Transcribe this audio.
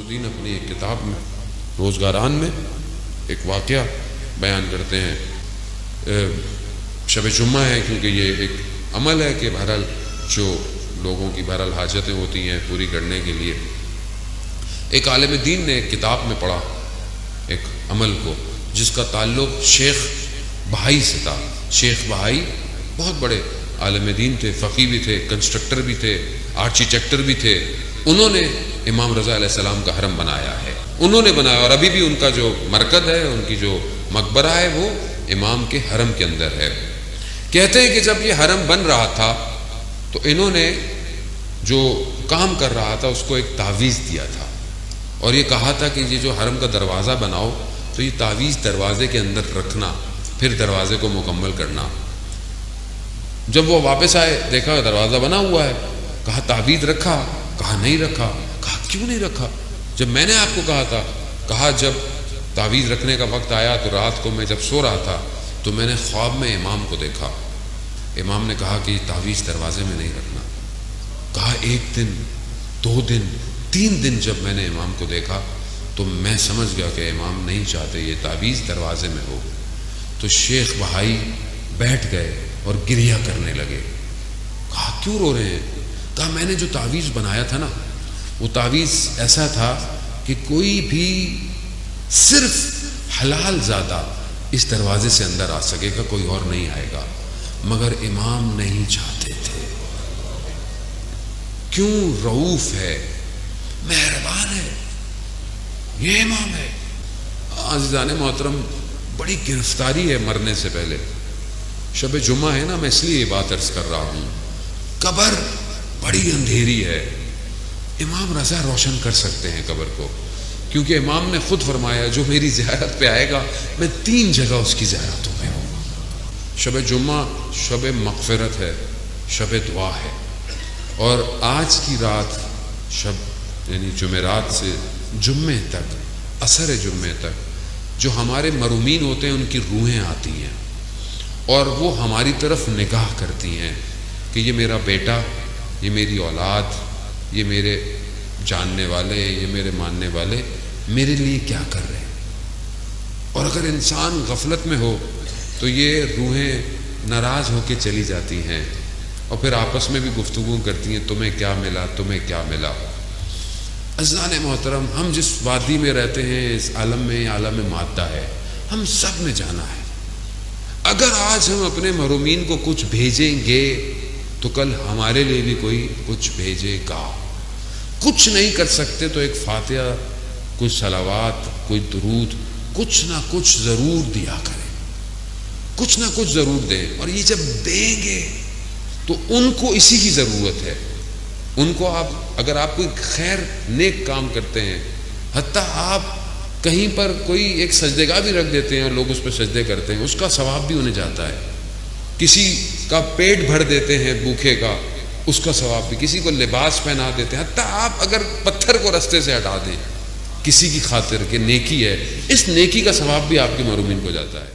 الدین اپنی ایک کتاب میں روزگاران میں ایک واقعہ بیان کرتے ہیں. شب جمعہ ہے کیونکہ یہ ایک عمل ہے کہ بہرحال جو لوگوں کی بہرحال حاجتیں ہوتی ہیں پوری کرنے کے لیے ایک عالم دین نے ایک کتاب میں پڑھا ایک عمل کو جس کا تعلق شیخ بہائی سے تھا. شیخ بہائی بہت بڑے عالم دین تھے، فقیہ بھی تھے، کنسٹرکٹر بھی تھے، آرکیٹیکٹر بھی تھے. انہوں نے امام رضا علیہ السلام کا حرم بنایا ہے، انہوں نے بنایا، اور ابھی بھی ان کا جو مرکز ہے، ان کی جو مقبرہ ہے وہ امام کے حرم کے اندر ہے. کہتے ہیں کہ جب یہ حرم بن رہا تھا تو انہوں نے جو کام کر رہا تھا اس کو ایک تعویذ دیا تھا اور یہ کہا تھا کہ یہ جو حرم کا دروازہ بناؤ تو یہ تعویذ دروازے کے اندر رکھنا، پھر دروازے کو مکمل کرنا. جب وہ واپس آئے دیکھا دروازہ بنا ہوا ہے، کہا تعویذ رکھا؟ کہا نہیں رکھا. کہا کیوں نہیں رکھا؟ جب میں نے آپ کو کہا تھا. کہا جب تعویذ رکھنے کا وقت آیا تو رات کو میں جب سو رہا تھا تو میں نے خواب میں امام کو دیکھا. امام نے کہا کہ یہ تعویذ دروازے میں نہیں رکھنا. کہا 1 دن 2 دن 3 دن جب میں نے امام کو دیکھا تو میں سمجھ گیا کہ امام نہیں چاہتے یہ تعویذ دروازے میں ہو. تو شیخ بہائی بیٹھ گئے اور گریہ کرنے لگے. کہا کیوں رو رہے ہیں؟ کہا میں نے جو تعویذ بنایا تھا نا وہ تعویذ ایسا تھا کہ کوئی بھی صرف حلال زادہ اس دروازے سے اندر آ سکے گا، کوئی اور نہیں آئے گا، مگر امام نہیں چاہتے تھے. کیوں؟ رؤوف ہے، مہربان ہے، یہ امام ہے. عزیزان محترم، بڑی گرفتاری ہے مرنے سے پہلے. شب جمعہ ہے نا، میں اس لیے یہ بات عرض کر رہا ہوں. قبر بڑی اندھیری ہے، امام رضا روشن کر سکتے ہیں قبر کو، کیونکہ امام نے خود فرمایا جو میری زیارت پہ آئے گا میں 3 جگہ اس کی زیارتوں میں ہوں. شب جمعہ شب مغفرت ہے، شب دعا ہے، اور آج کی رات شب یعنی جمعرات سے جمعے تک، عصر جمعے تک جو ہمارے مرومین ہوتے ہیں ان کی روحیں آتی ہیں اور وہ ہماری طرف نگاہ کرتی ہیں کہ یہ میرا بیٹا، یہ میری اولاد، یہ میرے جاننے والے، یہ میرے ماننے والے میرے لیے کیا کر رہے ہیں. اور اگر انسان غفلت میں ہو تو یہ روحیں ناراض ہو کے چلی جاتی ہیں اور پھر آپس میں بھی گفتگو کرتی ہیں تمہیں کیا ملا، تمہیں کیا ملا. عزیزان محترم، ہم جس وادی میں رہتے ہیں اس عالم میں عالم مادہ ہے، ہم سب نے جانا ہے. اگر آج ہم اپنے محرومین کو کچھ بھیجیں گے تو کل ہمارے لیے بھی کوئی کچھ بھیجے گا. کچھ نہیں کر سکتے تو ایک فاتحہ، کوئی صلوات، کوئی درود، کچھ نہ کچھ ضرور دیا کریں، کچھ نہ کچھ ضرور دیں. اور یہ جب دیں گے تو ان کو اسی کی ضرورت ہے. ان کو اگر آپ کوئی خیر نیک کام کرتے ہیں، حتیٰ آپ کہیں پر کوئی ایک سجدے گاہ بھی رکھ دیتے ہیں اور لوگ اس پہ سجدے کرتے ہیں، اس کا ثواب بھی انہیں جاتا ہے. کسی کا پیٹ بھر دیتے ہیں بھوکے کا، اس کا ثواب بھی. کسی کو لباس پہنا دیتے ہیں، حتیٰ آپ اگر پتھر کو رستے سے ہٹا دیں کسی کی خاطر کہ نیکی ہے، اس نیکی کا ثواب بھی آپ کے محرومین کو جاتا ہے.